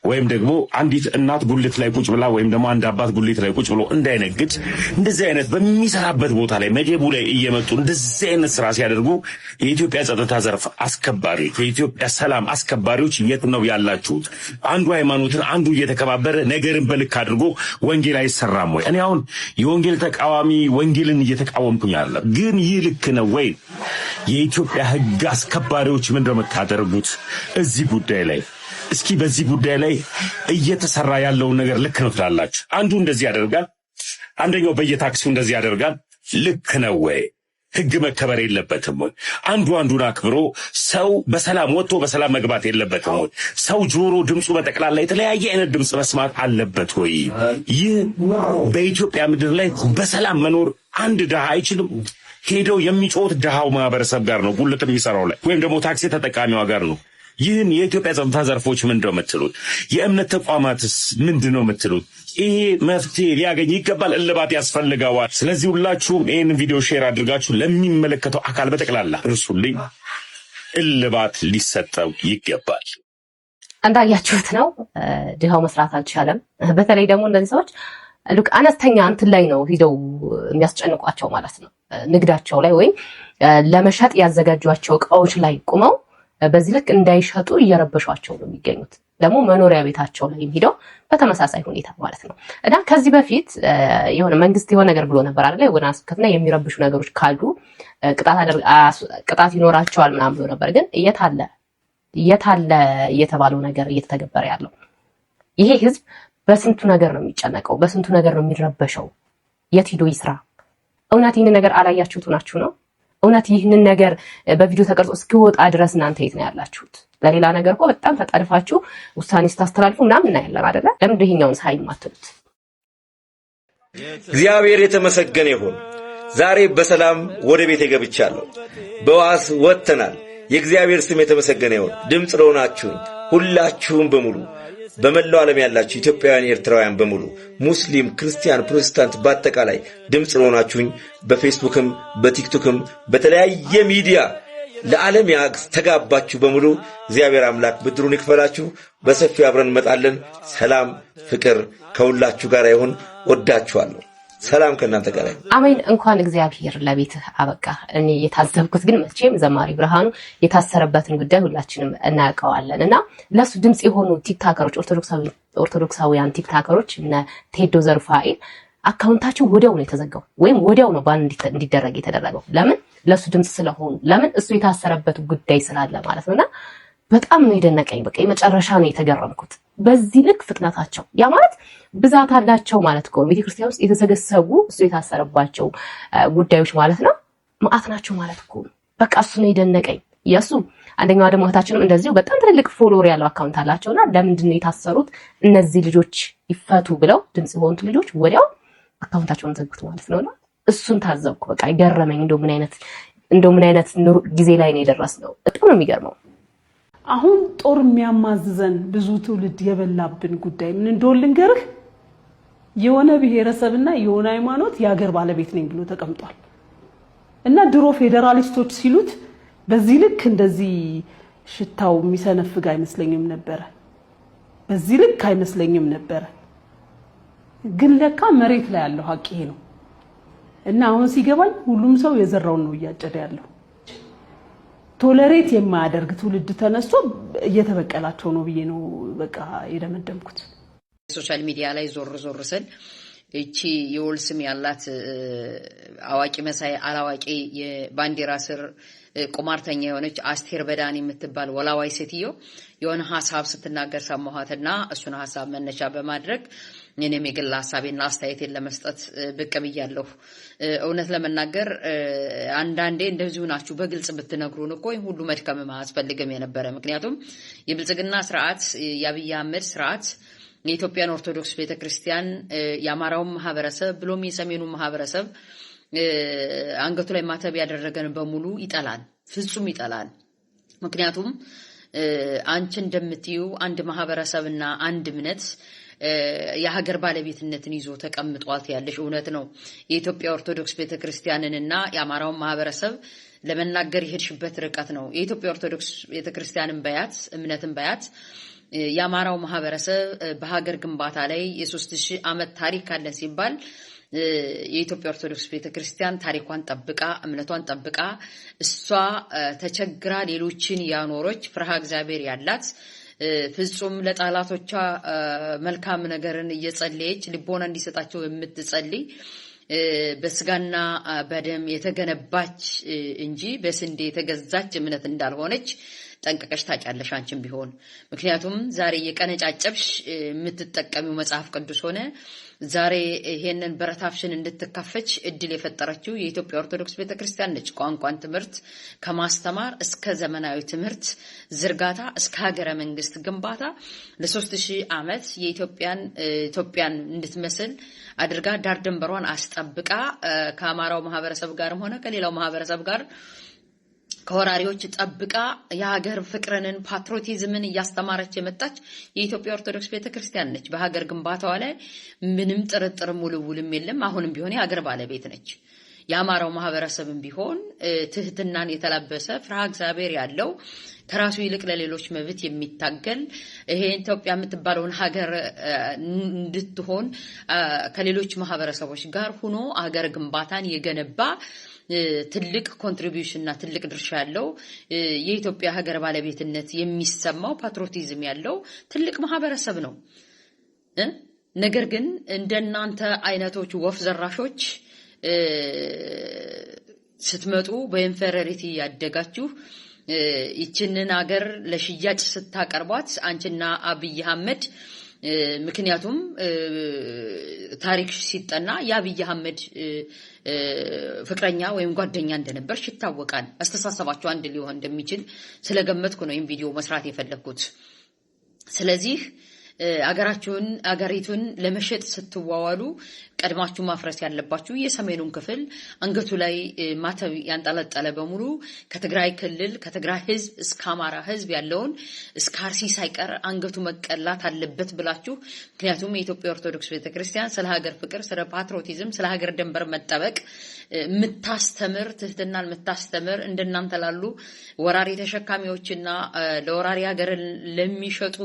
N: ወይም ደግሞ አንዲት እናት ጉልት ላይ ቁጭ ብላ ወይም ደግሞ አንድ አባት ጉልት ላይ ቁጭ ብሎ እንዳይነግድ እንደዚህ አይነት በሚሰራበት ቦታ ላይ መደቡ ላይ እየመጡ እንደዚህ አይነት ስራ ሲያደርጉ የኢትዮጵያ ጸጥታ ዘርፍ አስከባሪ የኢትዮጵያ ሰላም አስከባሪዎች የት ነው ያላችሁት? አንዱ ሃይማኖትን አንዱ እየተከባበረ ነገርን በልክ አድርጎ ወንጌል አይሰራም ወይ? እኔ አሁን የወንጌል ተቃዋሚ ወንጌልን እየተቃወምኩኝ አይደለም፣ ግን ይህ ልክ ነው ወይ? የኢትዮጵያ ህግ አስከባሪዎች ምንድነው የምታደርጉት እዚህ ጉዳይ ላይ? እስኪ በዚህ ጉዳይ ላይ እየተሰራ ያለውን ነገር ልክ ነው ትላላችሁ? አንዱ እንደዚህ ያደርጋል፣ አንደኛው በየታክሲው እንደዚህ ያደርጋል። ልክ ነው ወይ? ህግ መከበር የለበትም ወይ? አንዱ አንዱን አክብሮ ሰው በሰላም ወጥቶ በሰላም መግባት የለበትም ወይ? ሰው ጆሮ ድምፁ በጠቅላላ የተለያየ አይነት ድምፅ መስማት አለበት ወይ? ይህ በኢትዮጵያ ምድር ላይ በሰላም መኖር አንድ ድሃ አይችልም? ሄደው የሚጮት ድሃው ማህበረሰብ ጋር ነው፣ ጉልት የሚሰራው ላይ ወይም ደግሞ ታክሲ ተጠቃሚዋ ጋር ነው። ይህን የኢትዮጵያ ጸጥታ ዘርፎች ምንድነው የምትሉት? የእምነት ተቋማትስ ምንድነው የምትሉት? ይሄ መፍትሄ ሊያገኝ ይገባል፣ እልባት ያስፈልገዋል። ስለዚህ ሁላችሁም ይህን ቪዲዮ ሼር አድርጋችሁ ለሚመለከተው አካል በጠቅላላ እርሱልኝ፣ እልባት ሊሰጠው ይገባል።
G: እንዳያችሁት ነው፣ ድሃው መስራት አልቻለም። በተለይ ደግሞ እንደዚህ ሰዎች ልክ አነስተኛ እንትን ላይ ነው ሂደው የሚያስጨንቋቸው ማለት ነው። ንግዳቸው ላይ ወይም ለመሸጥ ያዘጋጇቸው እቃዎች ላይ ቁመው በዚህ ልክ እንዳይሸጡ እየረበሿቸው ነው የሚገኙት። ደግሞ መኖሪያ ቤታቸው ላይ ሄደው በተመሳሳይ ሁኔታ ማለት ነው። እና ከዚህ በፊት የሆነ መንግስት የሆነ ነገር ብሎ ነበር አይደል? የሆነ አስከተና የሚረብሹ ነገሮች ካሉ ቅጣት ይኖራቸዋል ምናምን ብሎ ነበር። ግን የታለ እየተባለው ነገር እየተተገበረ ያለው? ይሄ ህዝብ በስንቱ ነገር ነው የሚጨነቀው፣ በስንቱ ነገር ነው የሚረበሸው። የት ሂዶ ይስራ? እውነት ይህንን ነገር አላያችሁት ናችሁ ነው? እውነት ይህንን ነገር በቪዲዮ ተቀርጾ እስኪወጣ ድረስ እናንተ የት ነው ያላችሁት? ለሌላ ነገር እኮ በጣም ተጣድፋችሁ ውሳኔ ስታስተላልፉ ምናምን እናያለን አይደለ? ለምን ይሄኛውን ሳይ ማትሉት?
F: እግዚአብሔር የተመሰገነ ይሁን። ዛሬ በሰላም ወደ ቤቴ ገብቻለሁ። በዋስ ወጥተናል። የእግዚአብሔር ስም የተመሰገነ ይሁን። ድምፅ ለሆናችሁኝ ሁላችሁም በሙሉ በመላው ዓለም ያላችሁ ኢትዮጵያውያን ኤርትራውያን በሙሉ ሙስሊም፣ ክርስቲያን፣ ፕሮቴስታንት በአጠቃላይ ድምፅ ለሆናችሁኝ በፌስቡክም በቲክቶክም በተለያየ ሚዲያ ለዓለም ያስተጋባችሁ በሙሉ እግዚአብሔር አምላክ ብድሩን ይክፈላችሁ። በሰፊው አብረን እንመጣለን። ሰላም ፍቅር ከሁላችሁ ጋር ይሁን። ወዳችኋለሁ። ሰላም ከእናንተ ጋር ይሁን።
G: አሜን። እንኳን እግዚአብሔር ለቤትህ አበቃ። እኔ የታዘብኩት ግን መቼም ዘማሪ ብርሃኑ የታሰረበትን ጉዳይ ሁላችንም እናውቀዋለን እና ለሱ ድምጽ የሆኑ ቲክታከሮች ኦርቶዶክሳውያን ቲክታከሮች እነ ቴዶ ዘሩፋኤል አካውንታቸው ወዲያው ነው የተዘጋው፣ ወይም ወዲያው ነው ባን እንዲደረግ የተደረገው። ለምን? ለሱ ድምጽ ስለሆኑ፣ ለምን? እሱ የታሰረበት ጉዳይ ስላለ ማለት ነውና በጣም ነው የደነቀኝ። በቃ የመጨረሻ ነው የተገረምኩት በዚህ ልክ ፍጥነታቸው። ያ ማለት ብዛት አላቸው ማለት ነው። ቤተክርስቲያን ውስጥ የተሰገሰቡ እሱ የታሰረባቸው ጉዳዮች ማለት ነው ማአት ናቸው ማለት ነው። በቃ እሱ ነው የደነቀኝ። የሱ አንደኛዋ ደግሞ እህታችንም እንደዚሁ በጣም ትልቅ ፎሎወር ያለው አካውንት አላቸውና ለምንድን ነው የታሰሩት እነዚህ ልጆች ይፈቱ ብለው ድምጽ የሆኑት ልጆች ወዲያው አካውንታቸውን ዘግቱ ማለት ነውና እሱን ታዘብኩ። በቃ ይገረመኝ። እንደው ምን አይነት ጊዜ ላይ ነው የደረስነው? በጣም ነው የሚገርመው።
A: አሁን ጦር የሚያማዝዘን ብዙ ትውልድ የበላብን ጉዳይ ምን እንደሆነ ልንገርህ። የሆነ ብሔረሰብና የሆነ ሃይማኖት የሀገር ባለቤት ነኝ ብሎ ተቀምጧል። እና ድሮ ፌዴራሊስቶች ሲሉት በዚህ ልክ እንደዚህ ሽታው የሚሰነፍግ አይመስለኝም ነበር። በዚህ ልክ አይመስለኝም ነበር። ግን ለካ መሬት ላይ ያለው ሀቅ ይሄ ነው። እና አሁን ሲገባኝ ሁሉም ሰው የዘራውን ነው እያጨደ ያለው። ቶለሬት የማያደርግ ትውልድ ተነስቶ እየተበቀላቸው ነው ብዬ ነው በቃ የደመደምኩት።
O: ሶሻል ሚዲያ ላይ ዞር ስል እቺ የወል ስም ያላት አዋቂ መሳይ አላዋቂ የባንዲራ ስር ቁማርተኛ የሆነች አስቴር በዳኔ የምትባል ወላዋይ ሴትዮ የሆነ ሐሳብ ስትናገር ሰማኋትና እሱን ሐሳብ መነሻ በማድረግ እኔም የግል ሐሳቤና አስተያየቴን ለመስጠት ብቅ ብያለሁ። እውነት ለመናገር አንዳንዴ እንደዚሁ ናችሁ በግልጽ ብትነግሩን እኮ ሁሉ መድከም ማያስፈልግም የነበረ። ምክንያቱም የብልጽግና ስርዓት የአብይ አህመድ ስርዓት የኢትዮጵያን ኦርቶዶክስ ቤተክርስቲያን የአማራው ማህበረሰብ ብሎም የሰሜኑ ማህበረሰብ አንገቱ ላይ ማተብ ያደረገን በሙሉ ይጠላል፣ ፍጹም ይጠላል። ምክንያቱም አንቺ እንደምትዩ አንድ ማህበረሰብና አንድ እምነት የሀገር ባለቤትነትን ይዞ ተቀምጧል ያለሽ እውነት ነው። የኢትዮጵያ ኦርቶዶክስ ቤተክርስቲያንንና የአማራው ማህበረሰብ ለመናገር ይሄድሽበት ርቀት ነው። የኢትዮጵያ ኦርቶዶክስ ቤተክርስቲያንን በያት እምነትን በያት የአማራው ማህበረሰብ በሀገር ግንባታ ላይ የ3000 ዓመት ታሪክ አለን ሲባል የኢትዮጵያ ኦርቶዶክስ ቤተክርስቲያን ታሪኳን ጠብቃ እምነቷን ጠብቃ እሷ ተቸግራ ሌሎችን ያኖረች ፍርሃ እግዚአብሔር ያላት ፍጹም ለጣላቶቿ መልካም ነገርን እየጸለየች ልቦና እንዲሰጣቸው የምትጸልይ በስጋና በደም የተገነባች እንጂ በስንዴ የተገዛች እምነት እንዳልሆነች ጠንቀቀሽ ታጫለሽ አንቺም ቢሆን። ምክንያቱም ዛሬ የቀነጫጨብሽ የምትጠቀሚው መጽሐፍ ቅዱስ ሆነ ዛሬ ይሄንን በረታፍሽን እንድትካፈች እድል የፈጠረችው የኢትዮጵያ ኦርቶዶክስ ቤተክርስቲያን ነች። ቋንቋን ትምህርት ከማስተማር እስከ ዘመናዊ ትምህርት ዝርጋታ እስከ ሀገረ መንግስት ግንባታ ለ3000 ዓመት ኢትዮጵያን እንድትመስል አድርጋ ዳር ድንበሯን አስጠብቃ ከአማራው ማህበረሰብ ጋርም ሆነ ከሌላው ማህበረሰብ ጋር ከወራሪዎች ጠብቃ የሀገር ፍቅርንን ፓትሪዮቲዝምን እያስተማረች የመጣች የኢትዮጵያ ኦርቶዶክስ ቤተክርስቲያን ነች። በሀገር ግንባታዋ ላይ ምንም ጥርጥር ሙሉውልም የለም። አሁንም ቢሆን የሀገር ባለቤት ነች። የአማራው ማህበረሰብም ቢሆን ትህትናን የተላበሰ ፍርሃ እግዚአብሔር ያለው ከራሱ ይልቅ ለሌሎች መብት የሚታገል ይሄ ኢትዮጵያ የምትባለውን ሀገር እንድትሆን ከሌሎች ማህበረሰቦች ጋር ሆኖ ሀገር ግንባታን የገነባ ትልቅ ኮንትሪቢዩሽን እና ትልቅ ድርሻ ያለው የኢትዮጵያ ሀገር ባለቤትነት የሚሰማው ፓትሪዮቲዝም ያለው ትልቅ ማህበረሰብ ነው። ነገር ግን እንደናንተ አይነቶች ወፍ ዘራሾች ስትመጡ በኢንፌሪዮሪቲ ያደጋችሁ ይችንን ሀገር ለሽያጭ ስታቀርቧት አንቺና አብይ አህመድ ምክንያቱም ታሪክ ሲጠና የአብይ አህመድ ፍቅረኛ ወይም ጓደኛ እንደነበርሽ ይታወቃል። አስተሳሰባችሁ አንድ ሊሆን እንደሚችል ስለገመትኩ ነው ይሄን ቪዲዮ መስራት የፈለኩት። ስለዚህ አገሪቱን ለመሸጥ ስትዋዋሉ ቀድማችሁ ማፍረስ ያለባችሁ የሰሜኑን ክፍል አንገቱ ላይ ማተብ ያንጠለጠለ በሙሉ ከትግራይ ክልል ከትግራይ ህዝብ እስከ አማራ ህዝብ ያለውን እስከ አርሲ ሳይቀር አንገቱ መቀላት አለበት ብላችሁ። ምክንያቱም የኢትዮጵያ ኦርቶዶክስ ቤተክርስቲያን ስለ ሀገር ፍቅር፣ ስለ ፓትሪዮቲዝም፣ ስለ ሀገር ድንበር መጠበቅ የምታስተምር ትህትናን የምታስተምር እንደናንተ ላሉ ወራሪ ተሸካሚዎችና ለወራሪ ሀገርን ለሚሸጡ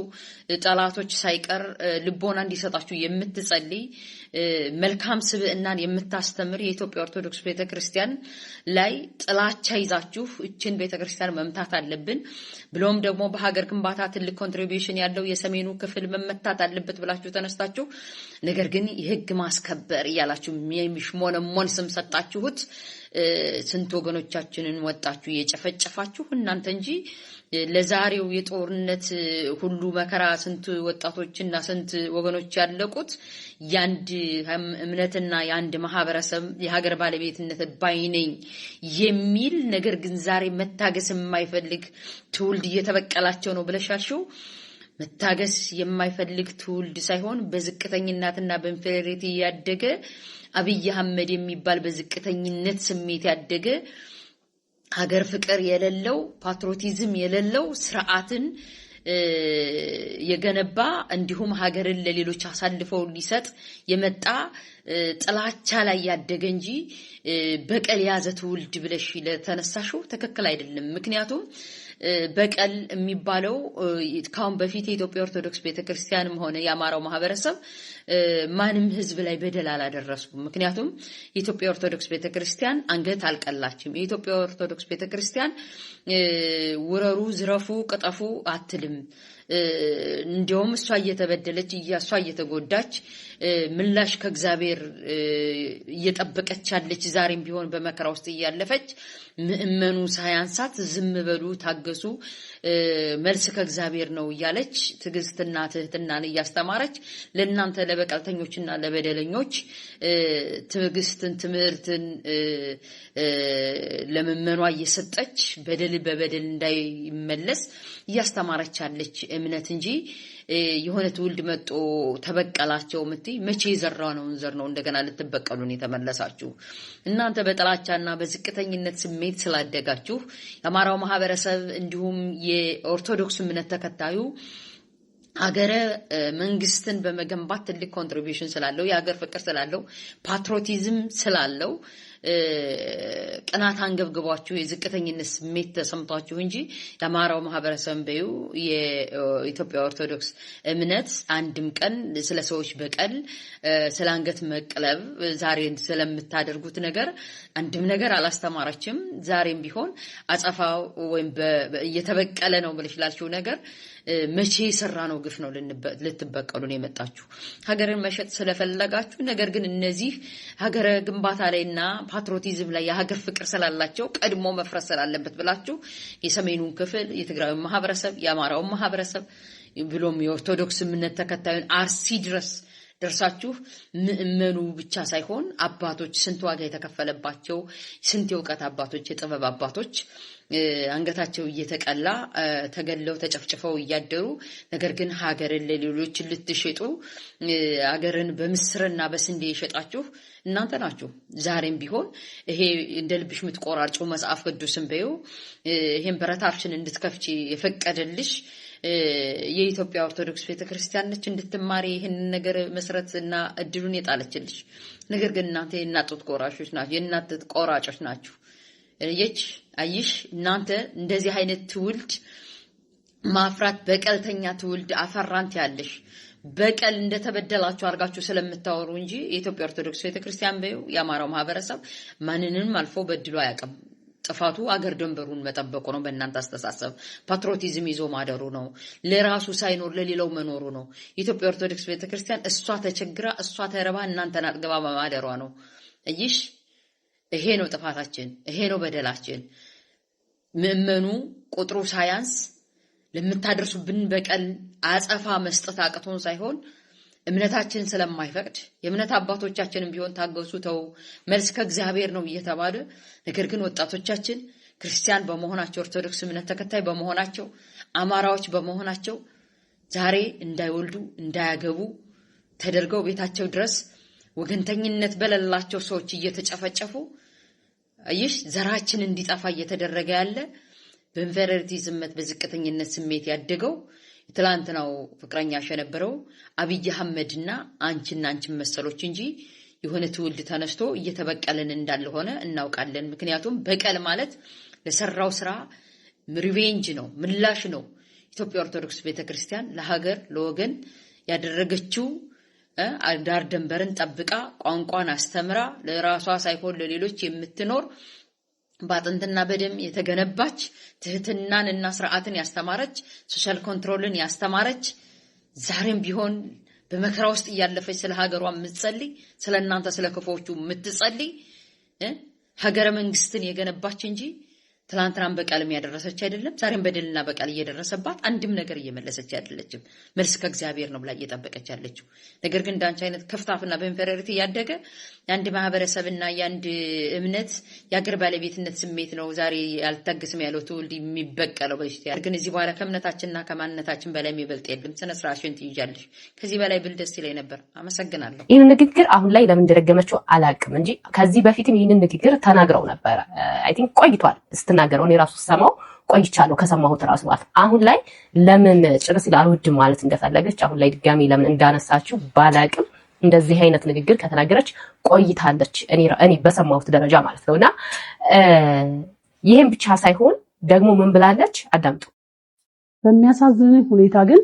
O: ጠላቶች ሳይቀር ልቦና እንዲሰጣችሁ የምትጸልይ መልካም ስብዕናን የምታስተምር የኢትዮጵያ ኦርቶዶክስ ቤተክርስቲያን ላይ ጥላቻ ይዛችሁ እችን ቤተክርስቲያን መምታት አለብን ብሎም ደግሞ በሀገር ግንባታ ትልቅ ኮንትሪቢዩሽን ያለው የሰሜኑ ክፍል መመታት አለበት ብላችሁ ተነስታችሁ ነገር ግን የህግ ማስከበር እያላችሁ የሚሽሞነሞን ስም ሰጣችሁት። ስንት ወገኖቻችንን ወጣችሁ የጨፈጨፋችሁ እናንተ እንጂ ለዛሬው የጦርነት ሁሉ መከራ ስንት ወጣቶችና ስንት ወገኖች ያለቁት ያንድ እምነትና ያንድ ማህበረሰብ የሀገር ባለቤትነት ባይነኝ የሚል ነገር ግን ዛሬ መታገስ የማይፈልግ ትውልድ እየተበቀላቸው ነው ብለሻልሽው። መታገስ የማይፈልግ ትውልድ ሳይሆን በዝቅተኝነትና በኢንፌሪዮሪቲ ያደገ አብይ አህመድ የሚባል በዝቅተኝነት ስሜት ያደገ ሀገር ፍቅር የሌለው ፓትሪዮቲዝም የሌለው ስርዓትን የገነባ እንዲሁም ሀገርን ለሌሎች አሳልፈው ሊሰጥ የመጣ ጥላቻ ላይ ያደገ እንጂ በቀል ያዘ ትውልድ ብለሽ ለተነሳሽው ትክክል አይደለም። ምክንያቱም በቀል የሚባለው ካሁን በፊት የኢትዮጵያ ኦርቶዶክስ ቤተክርስቲያንም ሆነ የአማራው ማህበረሰብ ማንም ህዝብ ላይ በደል አላደረሱም። ምክንያቱም የኢትዮጵያ ኦርቶዶክስ ቤተክርስቲያን አንገት አልቀላችም። የኢትዮጵያ ኦርቶዶክስ ቤተክርስቲያን ውረሩ፣ ዝረፉ፣ ቅጠፉ አትልም። እንዲያውም እሷ እየተበደለች እሷ እየተጎዳች ምላሽ ከእግዚአብሔር እየጠበቀች ያለች ዛሬም ቢሆን በመከራ ውስጥ እያለፈች ምእመኑ ሳያንሳት ዝም በሉ ታገሱ መልስ ከእግዚአብሔር ነው እያለች ትዕግስትና ትህትናን እያስተማረች ለእናንተ ለበቀልተኞችና ለበደለኞች ትዕግስትን ትምህርትን ለምእመኗ እየሰጠች በደል በበደል እንዳይመለስ እያስተማረች ያለች እምነት እንጂ የሆነ ትውልድ መጥቶ ተበቀላቸው ምትይ መቼ የዘራነውን ዘር ነው እንደገና ልትበቀሉን የተመለሳችሁ እናንተ በጥላቻና በዝቅተኝነት ስሜት ስላደጋችሁ የአማራው ማህበረሰብ እንዲሁም የኦርቶዶክስ እምነት ተከታዩ ሀገረ መንግስትን በመገንባት ትልቅ ኮንትሪቢዩሽን ስላለው የሀገር ፍቅር ስላለው ፓትሪዮቲዝም ስላለው ቅናት አንገብግቧችሁ የዝቅተኝነት ስሜት ተሰምቷችሁ እንጂ የአማራው ማህበረሰብ በዩ የኢትዮጵያ ኦርቶዶክስ እምነት አንድም ቀን ስለ ሰዎች በቀል ስለ አንገት መቅለብ ዛሬን ስለምታደርጉት ነገር አንድም ነገር አላስተማረችም ዛሬም ቢሆን አጸፋው ወይም እየተበቀለ ነው ብለሽ ላልሽው ነገር መቼ የሰራ ነው ግፍ ነው ልትበቀሉን የመጣችሁ ሀገርን መሸጥ ስለፈለጋችሁ ነገር ግን እነዚህ ሀገረ ግንባታ ላይና ፓትሪዮቲዝም ላይ የሀገር ፍቅር ስላላቸው ቀድሞ መፍረስ ስላለበት ብላችሁ የሰሜኑን ክፍል የትግራዩን ማህበረሰብ የአማራውን ማህበረሰብ ብሎም የኦርቶዶክስ እምነት ተከታዩን አርሲ ድረስ ደርሳችሁ ምእመኑ ብቻ ሳይሆን አባቶች ስንት ዋጋ የተከፈለባቸው ስንት የውቀት አባቶች የጥበብ አባቶች አንገታቸው እየተቀላ ተገለው ተጨፍጭፈው እያደሩ ነገር ግን ሀገርን ለሌሎች ልትሸጡ ሀገርን በምስርና በስንዴ የሸጣችሁ እናንተ ናችሁ ዛሬም ቢሆን ይሄ እንደ ልብሽ ምትቆራርጩ መጽሐፍ ቅዱስን በዩ ይሄን በረታችን እንድትከፍቺ የፈቀደልሽ የኢትዮጵያ ኦርቶዶክስ ቤተክርስቲያን ነች እንድትማሪ ይሄን ነገር መስረትና እድሉን የጣለችልሽ ነገር ግን እናንተ የናጡት ቆራጮች ናችሁ የናጡት ቆራጮች ናችሁ አይሽ እናንተ እንደዚህ አይነት ትውልድ ማፍራት በቀልተኛ ትውልድ አፈራንት ያለሽ በቀል እንደተበደላችሁ አርጋችሁ ስለምታወሩ እንጂ የኢትዮጵያ ኦርቶዶክስ ቤተክርስቲያን በዩ የአማራው ማህበረሰብ ማንንንም አልፎ በድሎ አያውቅም ጥፋቱ አገር ደንበሩን መጠበቁ ነው በእናንተ አስተሳሰብ ፓትሪዮቲዝም ይዞ ማደሩ ነው ለራሱ ሳይኖር ለሌላው መኖሩ ነው የኢትዮጵያ ኦርቶዶክስ ቤተክርስቲያን እሷ ተቸግራ እሷ ተረባ እናንተን አጥግባ በማደሯ ነው አይሽ ይሄ ነው ጥፋታችን ይሄ ነው በደላችን ምእመኑ ቁጥሩ ሳያንስ ለምታደርሱብን በቀል አጸፋ መስጠት አቅቶን ሳይሆን እምነታችን ስለማይፈቅድ የእምነት አባቶቻችንን ቢሆን ታገሱ ተው መልስ ከእግዚአብሔር ነው እየተባለ ነገር ግን ወጣቶቻችን ክርስቲያን በመሆናቸው ኦርቶዶክስ እምነት ተከታይ በመሆናቸው አማራዎች በመሆናቸው ዛሬ እንዳይወልዱ እንዳያገቡ ተደርገው ቤታቸው ድረስ ወገንተኝነት በለላቸው ሰዎች እየተጨፈጨፉ አይሽ ዘራችን እንዲጠፋ እየተደረገ ያለ በኢንፌሪቲዝም በዝቅተኝነት ስሜት ያደገው ትላንትናው ፍቅረኛሽ የነበረው አብይ አህመድና አንቺን መሰሎች እንጂ የሆነ ትውልድ ተነስቶ እየተበቀለን እንዳልሆነ እናውቃለን ምክንያቱም በቀል ማለት ለሰራው ስራ ሪቬንጅ ነው ምላሽ ነው ኢትዮጵያ ኦርቶዶክስ ቤተክርስቲያን ለሀገር ለወገን ያደረገችው ዳር ደንበርን ጠብቃ ቋንቋን አስተምራ ለራሷ ሳይሆን ለሌሎች የምትኖር ባጥንትና በደም የተገነባች ትህትናን እና ስርዓትን ያስተማረች ሶሻል ኮንትሮልን ያስተማረች ዛሬም ቢሆን በመከራ ውስጥ ያለፈች ስለ ሀገሯ የምትጸልይ ስለናንተ ስለ ክፎቹ የምትጸልይ ሀገረ መንግስትን የገነባች እንጂ ትላንትናም በቀልም ያደረሰች አይደለም ዛሬም በደልና በቀል እየደረሰባት አንድም ነገር እየመለሰች አይደለችም መልስ ከእግዚአብሔር ነው ብላ እየጠበቀች ያለችው ነገር ግን ዳንቻ አይነት ከፍታፍና በኢንፌሪቲ ያደገ አንድ ማህበረሰብና ያንድ እምነት የአገር ባለቤትነት ስሜት ነው ዛሬ ያልታገስም ያለው ትውልድ የሚበቀለው በሽታ ግን እዚህ በኋላ ከእምነታችንና ከማንነታችን በላይ የሚበልጥ የለም ስነ ስርዓትሽን ትይዣለሽ ከዚህ በላይ ብል ደስ ይለኝ ነበር አመሰግናለሁ
G: ይሄን ንግግር አሁን ላይ ለምን እንደደገመችው አላቅም እንጂ ከዚህ በፊትም ይሄንን ንግግር ተናግረው ነበር አይ ቲንክ ቆይቷል ስትናገረው እኔ ራሱ ሰማው ቆይቻለሁ ከሰማሁት ራሱ ማለት አሁን ላይ ለምን ጭርስ ይላልወድ ማለት እንደፈለገች አሁን ላይ ድጋሚ ለምን እንዳነሳችሁ ባላቅም እንደዚህ አይነት ንግግር ከተናገረች ቆይታለች እኔ በሰማሁት ደረጃ ማለት ነውና ይሄን ብቻ ሳይሆን ደግሞ ምን ብላለች አዳምጡ
A: በሚያሳዝን ሁኔታ ግን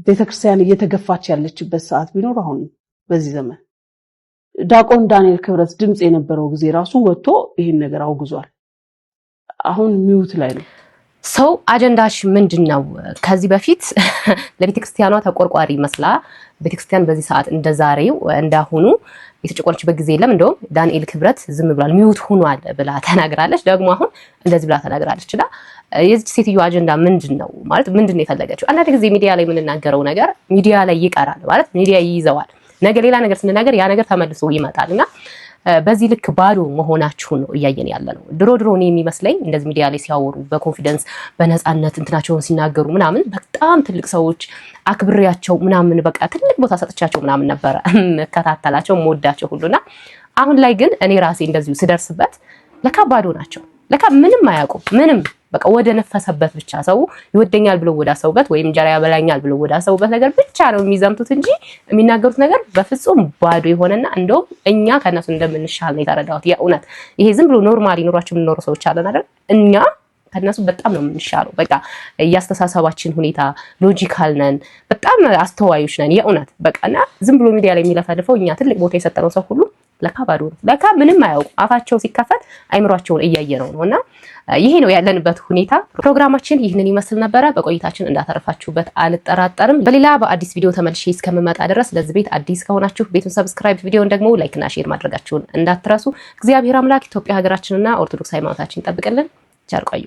A: ቤተክርስቲያን እየተገፋች ያለችበት ሰዓት ቢኖር አሁን በዚህ ዘመን ዲያቆን ዳንኤል ክብረት ድምጽ የነበረው ጊዜ ራሱ ወጥቶ ይሄን ነገር አውግዟል አሁን ሚውት ላይ ነው
G: ሰው አጀንዳሽ ምንድነው? ከዚህ በፊት ለቤተክርስቲያኗ ተቆርቋሪ መስላ ቤተክርስቲያን በዚህ ሰዓት እንደዛሬው እንዳሁኑ የተጨቆነችበት ጊዜ የለም። እንደውም ዳንኤል ክብረት ዝም ብሏል ሚውት ሆኗል ብላ ተናግራለች። ደግሞ አሁን እንደዚህ ብላ ተናግራለችና የዚህ ሴትዮ አጀንዳ ምንድነው? ማለት ምንድነው የፈለገችው? አንዳንድ ጊዜ ሚዲያ ላይ የምንናገረው ነገር ሚዲያ ላይ ይቀራል ማለት ሚዲያ ይይዘዋል። ነገ ሌላ ነገር ስንናገር ያ ነገር ተመልሶ ይመጣልና በዚህ ልክ ባዶ መሆናችሁን ነው እያየን ያለ ነው። ድሮ እኔ የሚመስለኝ እንደዚህ ሚዲያ ላይ ሲያወሩ በኮንፊደንስ በነፃነት እንትናቸውን ሲናገሩ ምናምን በጣም ትልቅ ሰዎች አክብሬያቸው ምናምን በቃ ትልቅ ቦታ ሰጥቻቸው ምናምን ነበረ መከታተላቸው ሞዳቸው ሁሉና አሁን ላይ ግን እኔ ራሴ እንደዚሁ ስደርስበት ለካ ባዶ ናቸው። ለካ ምንም አያውቁም። ምንም በቃ ወደ ነፈሰበት ብቻ ሰው ይወደኛል ብሎ ወዳሰውበት ወይም እንጀራ ያበላኛል ብሎ ወዳሰውበት ነገር ብቻ ነው የሚዘምቱት እንጂ የሚናገሩት ነገር በፍጹም ባዶ የሆነና እንደውም እኛ ከነሱ እንደምንሻል ነው የተረዳሁት። የእውነት ይሄ ዝም ብሎ ኖርማሊ ኑሯችን የምንኖሩ ሰዎች አለን አይደል? እኛ ከነሱ በጣም ነው የምንሻለው። በቃ ያስተሳሰባችን ሁኔታ ሎጂካል ነን፣ በጣም አስተዋዮች ነን የእውነት በቃና ዝም ብሎ ሚዲያ ላይ የሚለፈልፈው እኛ ትልቅ ቦታ የሰጠነው ሰው ሁሉ ለካ ባዶ ነው። ለካ ምንም አያውቁ። አፋቸው ሲከፈት አይምሯቸውን እያየ ነውና ይሄ ነው ያለንበት ሁኔታ። ፕሮግራማችን ይህንን ይመስል ነበረ። በቆይታችን እንዳተረፋችሁበት አልጠራጠርም። በሌላ በአዲስ ቪዲዮ ተመልሼ እስከምመጣ ድረስ ለዚህ ቤት አዲስ ከሆናችሁ ቤቱን ሰብስክራይብ፣ ቪዲዮን ደግሞ ላይክ እና ሼር ማድረጋችሁን እንዳትረሱ። እግዚአብሔር አምላክ ኢትዮጵያ ሀገራችንና ኦርቶዶክስ ሃይማኖታችንን ይጠብቅልን። ቸር ቆዩ።